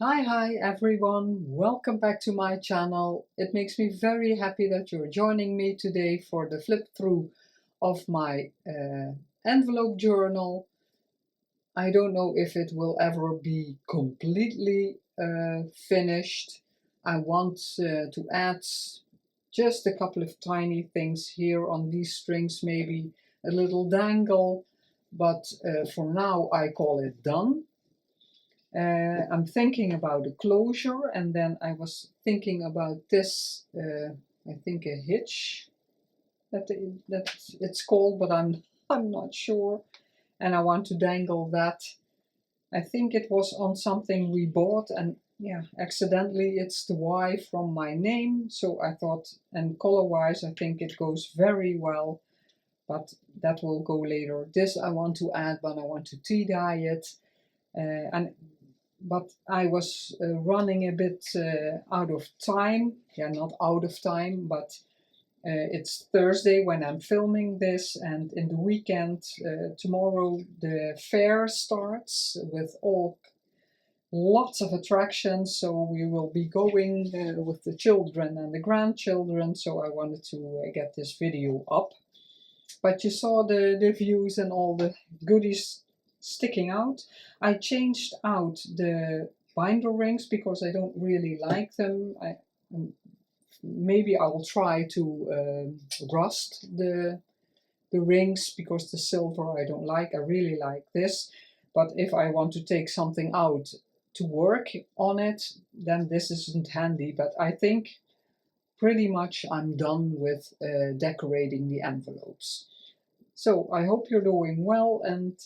Hi everyone, welcome back to my channel. It makes me very happy that you're joining me today for the flip through of my envelope journal. I don't know if it will ever be completely finished. I want to add just a couple of tiny things here on these strings, maybe a little dangle, but for now I call it done. I'm thinking about a closure, and then I was thinking about this, I think a hitch that it's called, but I'm not sure. And I want to dangle that. I think it was on something we bought, and yeah, accidentally it's the Y from my name. So I thought, and color-wise, I think it goes very well, but that will go later. This I want to add, but I want to tea dye it. But I was running a bit out of time. Yeah, not out of time, but it's Thursday when I'm filming this, and in the weekend, tomorrow, the fair starts with lots of attractions. So we will be going with the children and the grandchildren. So I wanted to get this video up. But you saw the views and all the goodies sticking out. I changed out the binder rings because I don't really like them. Maybe I will try to rust the rings because the silver I don't like. I really like this. But if I want to take something out to work on it, then this isn't handy. But I think pretty much I'm done with decorating the envelopes. So I hope you're doing well and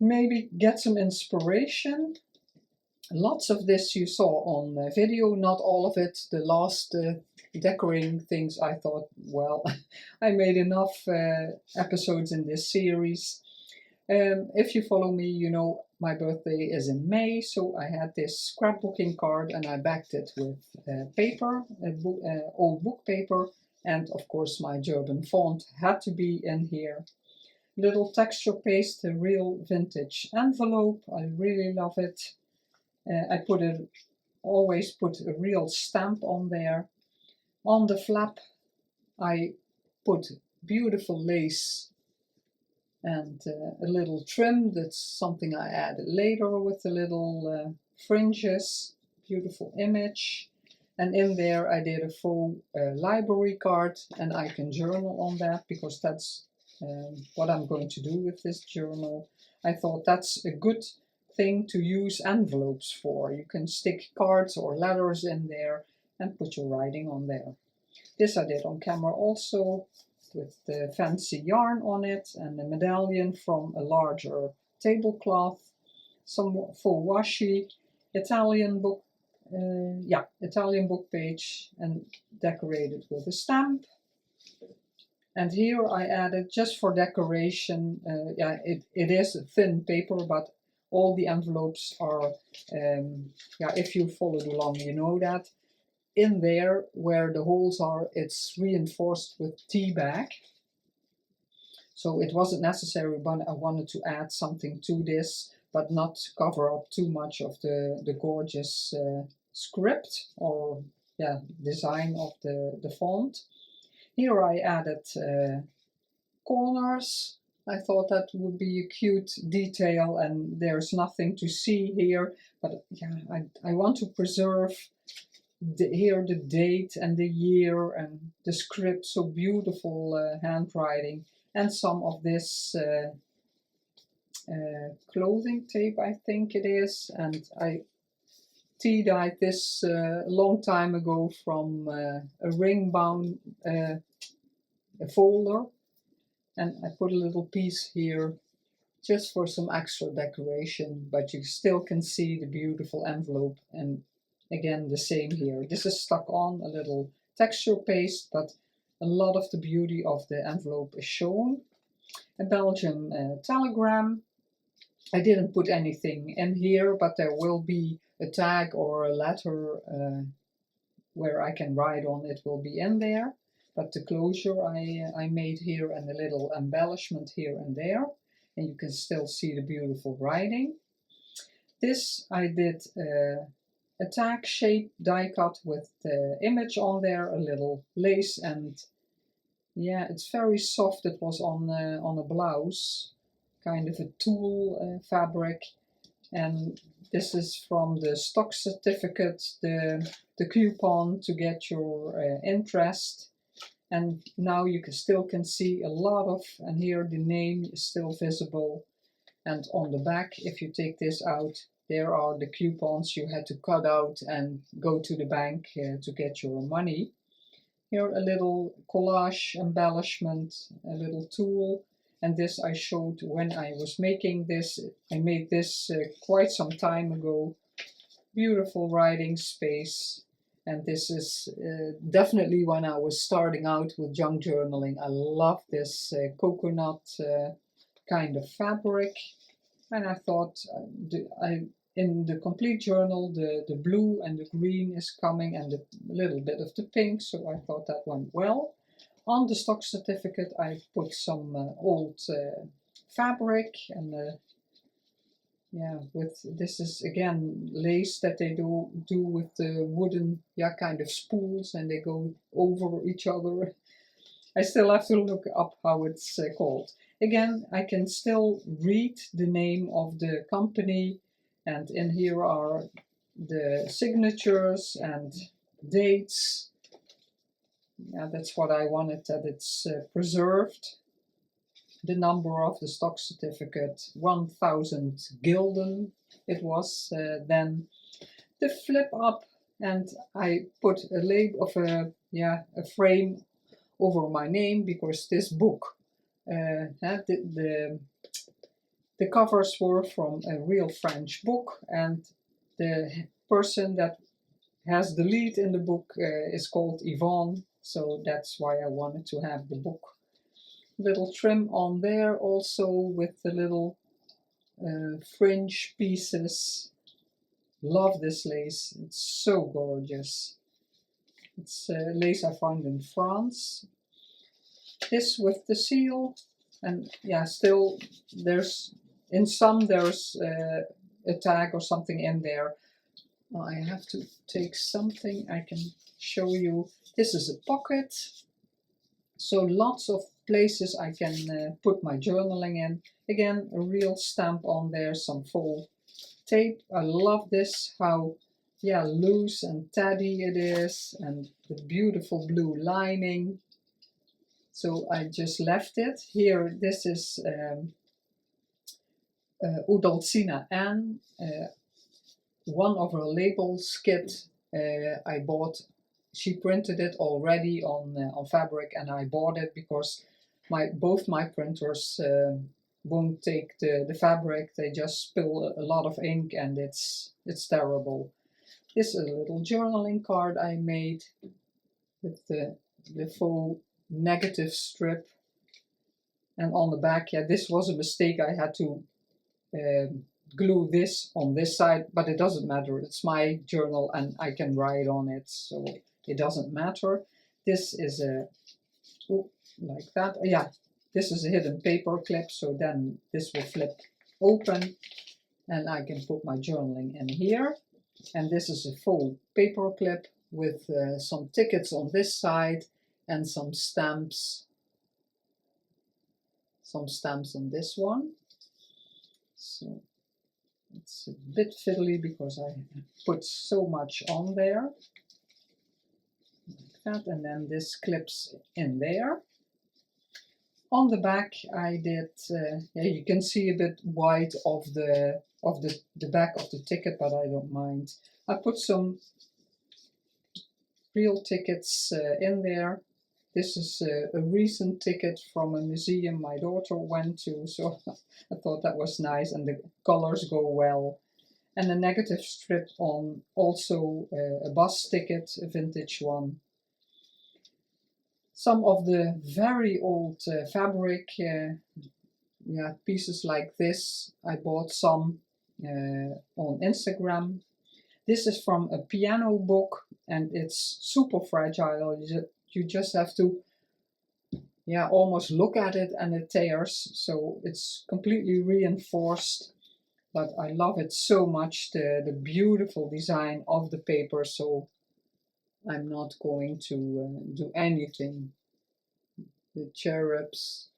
maybe get some inspiration. Lots of this you saw on video, not all of it. The last decorating things, I thought, well, I made enough episodes in this series. If you follow me, you know my birthday is in May, so I had this scrapbooking card and I backed it with paper, old book paper, and of course my German font had to be in here. Little texture paste, a real vintage envelope. I really love it. I always put a real stamp on there. On the flap I put beautiful lace and a little trim. That's something I added later with the little fringes. Beautiful image. And in there I did a full library card, and I can journal on that because that's what I'm going to do with this journal. I thought that's a good thing to use envelopes for. You can stick cards or letters in there and put your writing on there. This I did on camera also, with the fancy yarn on it and a medallion from a larger tablecloth, some full washi, Italian book page, and decorated with a stamp. And here I added, just for decoration, it is a thin paper, but all the envelopes are, if you followed along, you know that. In there, where the holes are, it's reinforced with tea bag. So it wasn't necessary, but I wanted to add something to this, but not cover up too much of the gorgeous script or design of the font. Here I added corners. I thought that would be a cute detail, and there's nothing to see here, but yeah, I want to preserve here the date and the year and the script, so beautiful handwriting, and some of this clothing tape, I think it is, and I tea dyed this a long time ago from a ring bound folder, and I put a little piece here just for some extra decoration, but you still can see the beautiful envelope. And again, the same here. This is stuck on a little texture paste, but a lot of the beauty of the envelope is shown. A Belgian telegram. I didn't put anything in here, but there will be a tag or a letter where I can write on. It will be in there. But the closure I made here, and a little embellishment here and there. And you can still see the beautiful writing. This I did a tag shape die cut with the image on there, a little lace, and yeah, it's very soft. It was on a blouse, kind of a tulle fabric, and this is from the stock certificate, the coupon to get your interest. And now you still can see a lot of, and here the name is still visible. And on the back, if you take this out, there are the coupons you had to cut out and go to the bank to get your money. Here a little collage embellishment, a little tool, and this I showed when I was making this. I made this quite some time ago. Beautiful writing space, and this is definitely when I was starting out with junk journaling. I love this coconut kind of fabric, and I thought in the complete journal, the blue and the green is coming, and a little bit of the pink, so I thought that went well. On the stock certificate, I put some old fabric, and yeah, with this is again lace that they do with the wooden, yeah, kind of spools, and they go over each other. I still have to look up how it's called. Again, I can still read the name of the company, and in here are the signatures and dates. Yeah, that's what I wanted, that it's preserved. The number of the stock certificate, 1000 gulden it was then. The flip up, and I put a label of a frame over my name, because this book, the covers were from a real French book, and the person that has the lead in the book is called Yvonne, so that's why I wanted to have the book. Little trim on there also with the little fringe pieces. Love this lace, it's so gorgeous. It's lace I found in France. This with the seal, and yeah, still there's, in some there's a tag or something in there. Well, I have to take something I can show you. This is a pocket, so lots of places I can put my journaling in. Again, a real stamp on there, some faux tape. I love this, how yeah, loose and teddy it is, and the beautiful blue lining. So I just left it here. This is Udalcina Anne, one of her labels kit I bought. She printed it already on fabric, and I bought it because both my printers won't take the fabric. They just spill a lot of ink, and it's terrible. This is a little journaling card I made with the faux negative strip, and on the back, yeah, this was a mistake. I had to glue this on this side, but it doesn't matter. It's my journal and I can write on it, so it doesn't matter. This is a, like that, yeah, this is a hidden paper clip, so then this will flip open and I can put my journaling in here. And this is a full paper clip with some tickets on this side and some stamps on this one. So it's a bit fiddly because I put so much on there, like that, and then this clips in there. On the back I did, yeah, you can see a bit wide of the back of the ticket, but I don't mind. I put some real tickets in there. This is a recent ticket from a museum my daughter went to, so I thought that was nice, and the colors go well. And a negative strip on also a bus ticket, a vintage one. Some of the very old fabric, yeah, pieces like this, I bought some on Instagram. This is from a piano book, and it's super fragile. You just have to, yeah, almost look at it and it tears. So it's completely reinforced. but I love it so much, the beautiful design of the paper, so I'm not going to do anything. The cherubs,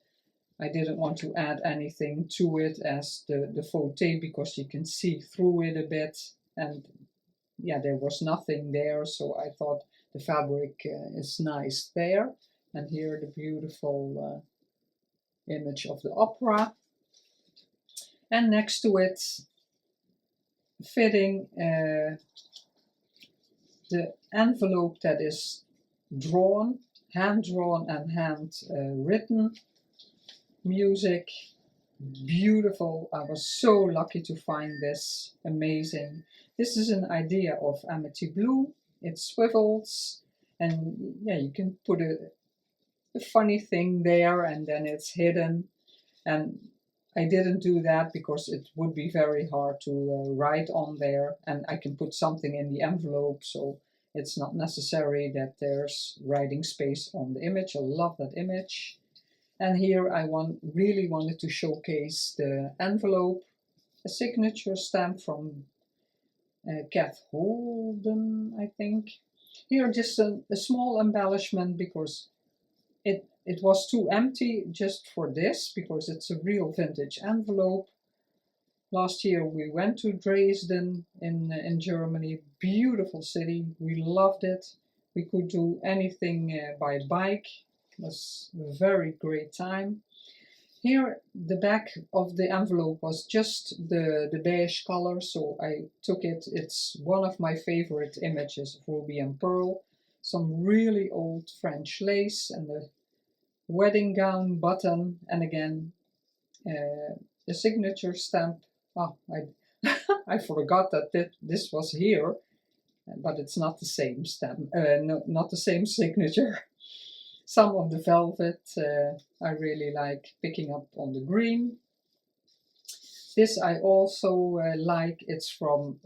I didn't want to add anything to it as the faux tape, because you can see through it a bit, and yeah, there was nothing there, so I thought the fabric is nice there. And here the beautiful image of the opera, and next to it, fitting the envelope that is drawn, hand drawn and hand written. Music, beautiful. I was so lucky to find this, amazing. This is an idea of Amity Blue. It swivels, and yeah, you can put a funny thing there, and then it's hidden. And I didn't do that because it would be very hard to write on there, and I can put something in the envelope, so it's not necessary that there's writing space on the image. I love that image. And here I really wanted to showcase the envelope, a signature stamp from Kath Holden, I think. Here just a small embellishment, because it was too empty just for this, because it's a real vintage envelope. Last year we went to Dresden in Germany, beautiful city, we loved it. We could do anything by bike, it was a very great time. Here the back of the envelope was just the beige color, so I took it. It's one of my favorite images of Ruby and Pearl. Some really old French lace and the wedding gown button, and again the signature stamp. Oh, I forgot that this was here, but it's not the same stamp, no, not the same signature. Some of the velvet I really like picking up on the green. This I also like, it's from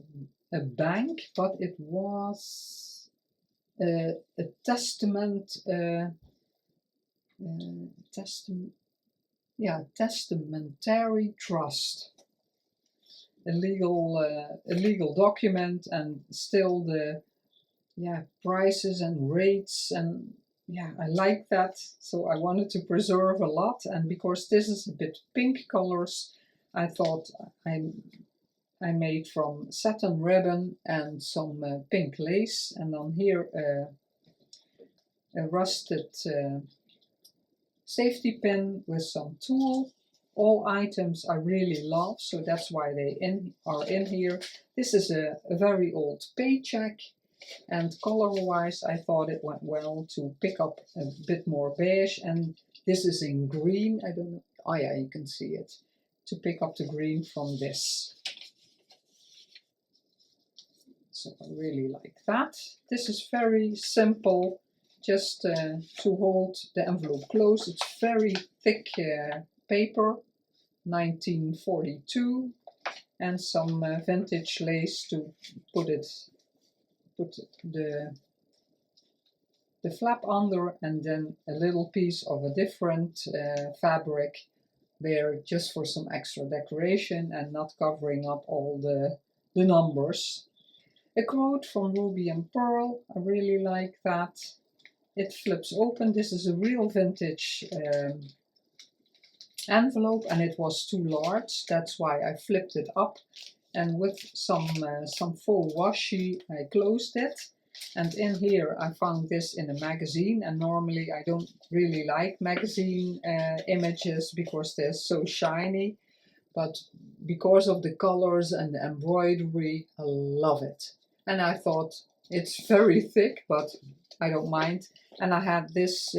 a bank, but it was a testament, testamentary trust. A legal document, and still the prices and rates, and yeah, I like that, so I wanted to preserve a lot. And because this is a bit pink colors, I thought I made from satin ribbon and some pink lace, and on here a rusted safety pin with some tulle. All items I really love, so that's why they are in here. This is a very old paycheck, and color-wise I thought it went well to pick up a bit more beige, and this is in green. I don't know, oh yeah, you can see it, to pick up the green from this. So I really like that. This is very simple, just to hold the envelope close. It's very thick paper, 1942, and some vintage lace to put the flap under, and then a little piece of a different fabric there, just for some extra decoration and not covering up all the numbers. A quote from Ruby and Pearl, I really like that. It flips open. This is a real vintage envelope, and it was too large, that's why I flipped it up, and with some faux washi I closed it. And in here I found this in a magazine, and normally I don't really like magazine images because they're so shiny, but because of the colors and the embroidery, I love it. And I thought, it's very thick, but I don't mind. And I had this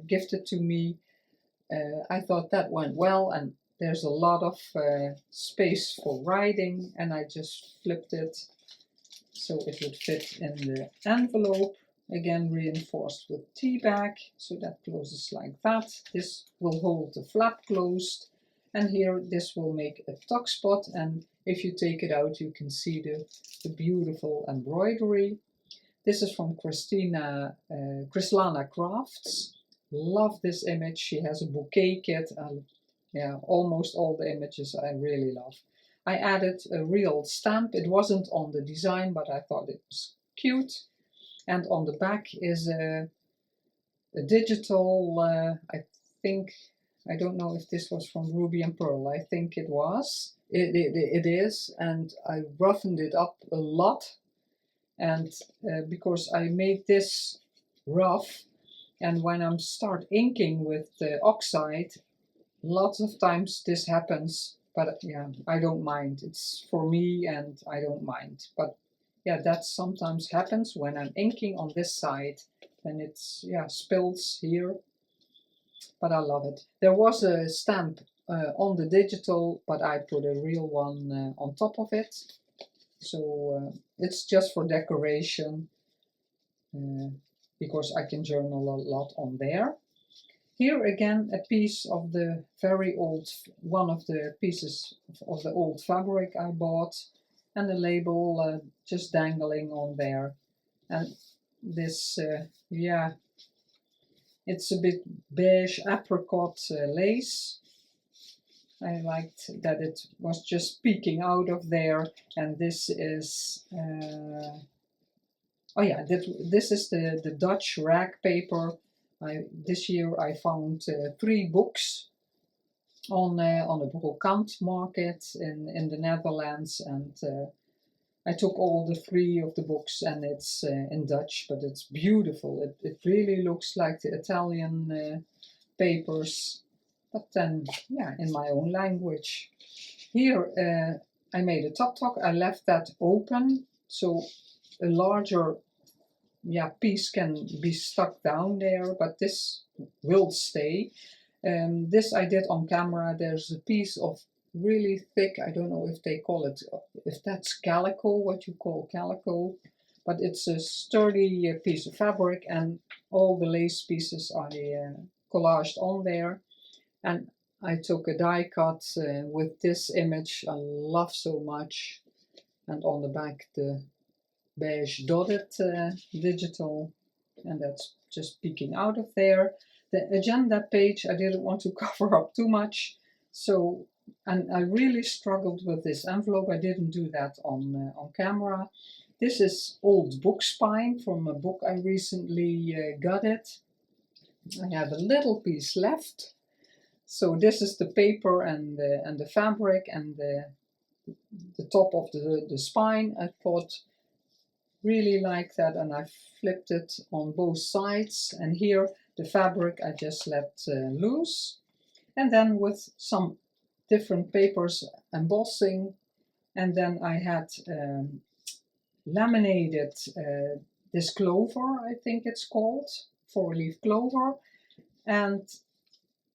gifted to me. I thought that went well, and there's a lot of space for writing, and I just flipped it so it would fit in the envelope. Again, reinforced with tea bag, so that closes like that. This will hold the flap closed, and here this will make a tuck spot, and if you take it out you can see the beautiful embroidery. This is from Krislana Crafts. Love this image. She has a bouquet kit. Yeah, almost all the images I really love. I added a real stamp. It wasn't on the design, but I thought it was cute. And on the back is a digital, I think, I don't know if this was from Ruby and Pearl. I think it was. It is, and I roughened it up a lot. And because I made this rough, and when I start inking with the oxide, lots of times this happens, but yeah, I don't mind. It's for me and I don't mind. But yeah, that sometimes happens when I'm inking on this side, and it's, yeah, spills here. But I love it. There was a stamp on the digital, but I put a real one on top of it. So it's just for decoration, because I can journal a lot on there. Here again, a piece of the very old, one of the pieces of the old fabric I bought, and the label just dangling on there. And this, yeah, it's a bit beige apricot lace. I liked that it was just peeking out of there. And this is, oh yeah, this is the Dutch rag paper. This year I found 3 books on a brokant market in the Netherlands, and I took all the 3 of the books, and it's in Dutch, but it's beautiful. It really looks like the Italian papers, but then, yeah, in my own language. Here I made a top talk. I left that open, so a larger, yeah, piece can be stuck down there, but this will stay. This I did on camera. There's a piece of really thick, I don't know if they call it, if that's calico, what you call calico, but it's a sturdy piece of fabric, and all the lace pieces I collaged on there. And I took a die cut with this image I love so much, and on the back the beige dotted digital, and that's just peeking out of there. The agenda page I didn't want to cover up too much, so, and I really struggled with this envelope. I didn't do that on camera. This is old book spine from a book I recently got it. I have a little piece left. So this is the paper and the fabric and the top of the spine. I thought really like that, and I flipped it on both sides, and here the fabric I just let loose, and then with some different papers embossing, and then I had laminated this clover, I think it's called, 4-leaf clover. And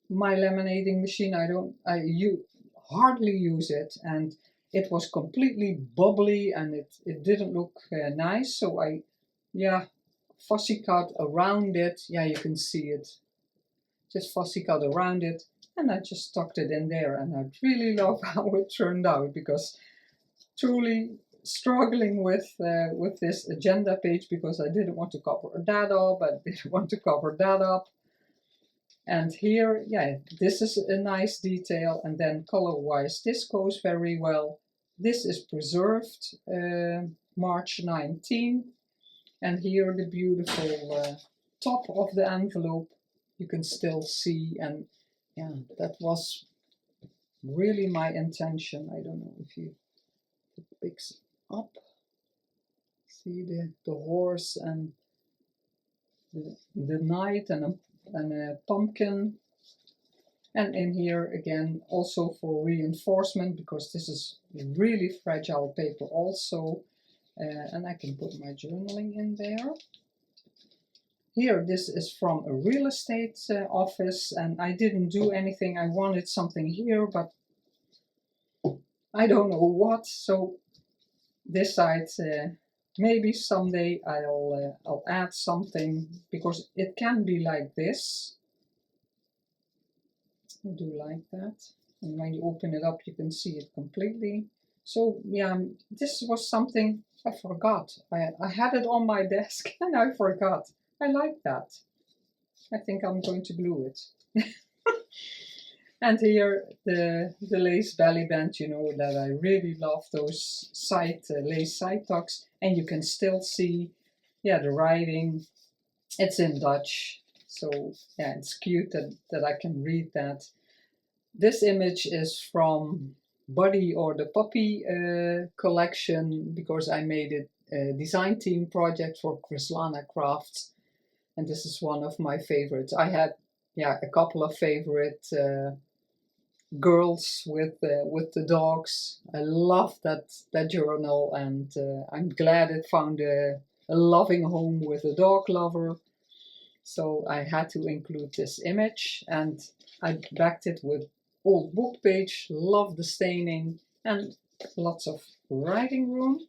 my laminating machine, I hardly use it, and it was completely bubbly, and it didn't look nice, so I, yeah, fussy cut around it. Yeah, you can see it. Just fussy cut around it, and I just tucked it in there, and I really love how it turned out, because truly struggling with this agenda page, because I didn't want to cover that up, I didn't want to cover that up. And here, yeah, this is a nice detail, and then color-wise this goes very well. This is preserved March 19, and here the beautiful top of the envelope you can still see, and yeah, that was really my intention. I don't know if it picks up. See the horse and the knight and a pumpkin. And in here again, also for reinforcement, because this is really fragile paper also, and I can put my journaling in there. Here, this is from a real estate office, and I didn't do anything. I wanted something here, but I don't know what. So this side, maybe someday I'll add something, because it can be like this. I do like that. And when you open it up, you can see it completely. So yeah, this was something I forgot. I had it on my desk and I forgot. I like that. I think I'm going to glue it. And here the lace belly band, you know that I really love those side lace side tucks, and you can still see, yeah, the writing. It's in Dutch, so yeah, it's cute that I can read that. This image is from Buddy or the Puppy collection, because I made it a design team project for Krislana Crafts, and this is one of my favorites. I had, yeah, a couple of favorite girls with the dogs. I love that journal, and I'm glad it found a loving home with a dog lover. So I had to include this image, and I backed it with old book page. Love the staining and lots of writing room.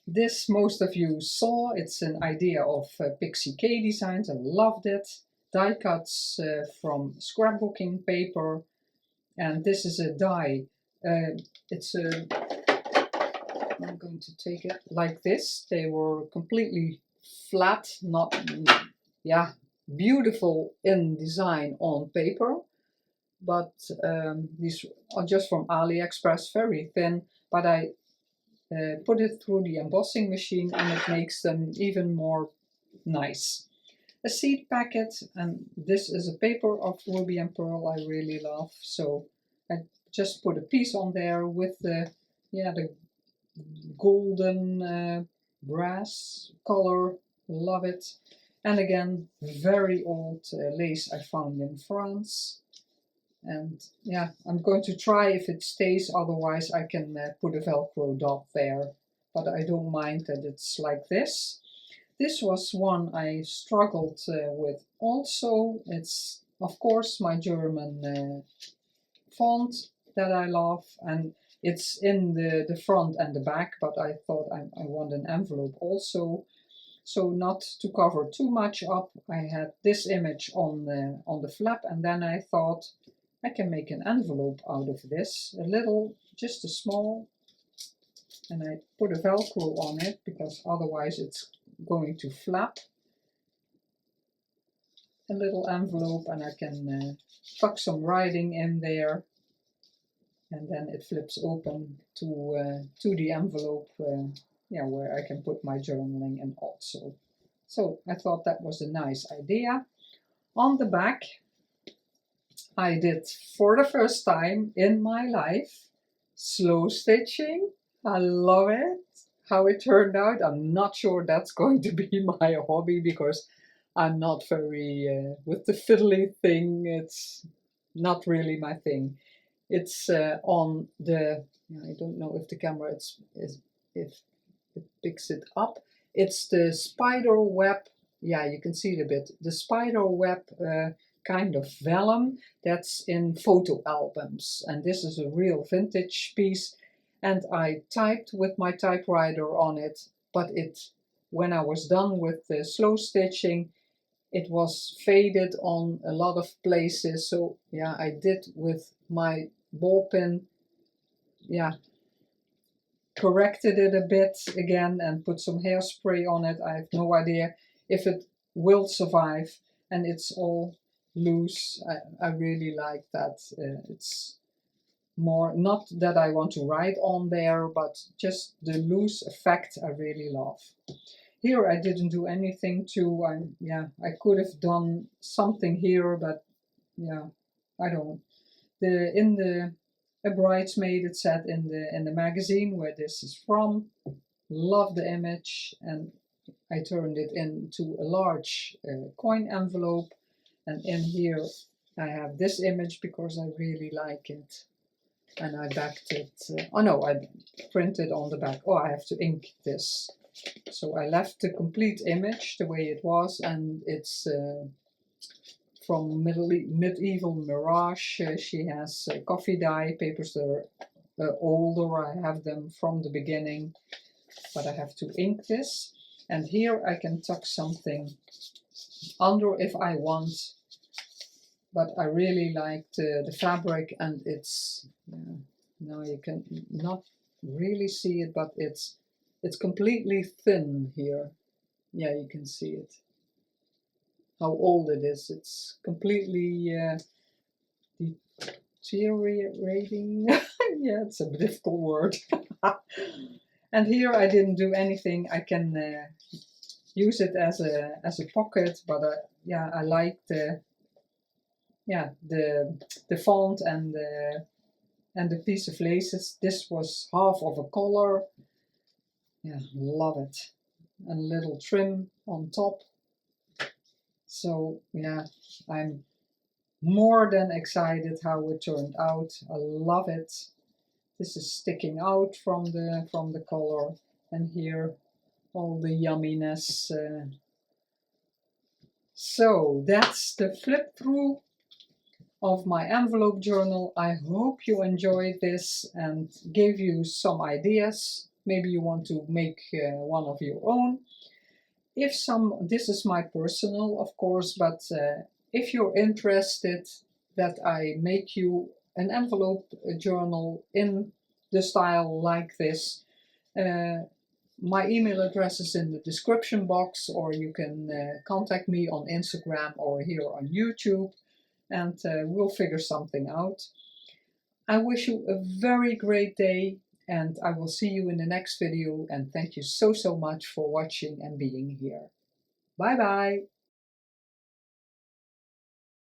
This most of you saw. It's an idea of Pixie K Designs. I loved it. Die cuts from scrapbooking paper, and this is a die. It's a, I'm going to take it like this. They were completely flat, not, yeah, beautiful in design on paper, but these are just from AliExpress, very thin, but I put it through the embossing machine and it makes them even more nice. A seed packet, and this is a paper of Ruby and Pearl I really love, so I just put a piece on there with the, yeah, the golden brass color, love it. And again, very old lace I found in France. And yeah, I'm going to try if it stays, otherwise I can put a Velcro dot there. But I don't mind that it's like this. This was one I struggled with also. It's, of course, my German font that I love, and it's in the front and the back, but I thought I want an envelope also. So not to cover too much up, I had this image on the flap, and then I thought I can make an envelope out of this. A little, just a small, and I put a Velcro on it because otherwise it's going to flap. A little envelope, and I can tuck some writing in there, and then it flips open to the envelope, yeah, where I can put my journaling in also. So I thought that was a nice idea. On the back, I did, for the first time in my life, slow stitching. I love it. How it turned out, I'm not sure that's going to be my hobby, because I'm not very, with the fiddly thing, it's not really my thing. It's on the, I don't know if the camera if it picks it up. It's the spider web, yeah, you can see it a bit. The spider web kind of vellum that's in photo albums. And this is a real vintage piece. And I typed with my typewriter on it, but when I was done with the slow stitching, it was faded on a lot of places. So yeah, I did with my ball pen, yeah, corrected it a bit again and put some hairspray on it. I have no idea if it will survive, and it's all loose. I really like that. It's more, not that I want to write on there, but just the loose effect I really love. Here I didn't do anything to, yeah, I could have done something here, but yeah, I don't. A bridesmaid, it said in the magazine where this is from. Love the image, and I turned it into a large coin envelope, and in here I have this image because I really like it, and I backed it. Oh no, I printed on the back. Oh, I have to ink this. So I left the complete image the way it was, and it's from Medieval Mirage. She has coffee dye papers that are older. I have them from the beginning, but I have to ink this. And here I can tuck something under if I want, but I really liked the fabric, and it's, now you can not really see it, but it's completely thin here. Yeah, you can see it, how old it is. It's completely deteriorating. Yeah, it's a difficult word. And here I didn't do anything. I can use it as a pocket, but yeah, I like the font and the piece of laces. This was half of a color. Yeah, love it. A little trim on top. So yeah, I'm more than excited how it turned out. I love it. This is sticking out from the color, and here all the yumminess. So that's the flip through of my envelope journal. I hope you enjoyed this and gave you some ideas. Maybe you want to make one of your own. This is my personal, of course, but if you're interested that I make you an envelope journal in the style like this, my email address is in the description box, or you can contact me on Instagram or here on YouTube, and we'll figure something out. I wish you a very great day, and I will see you in the next video, and thank you so much for watching and being here. Bye bye!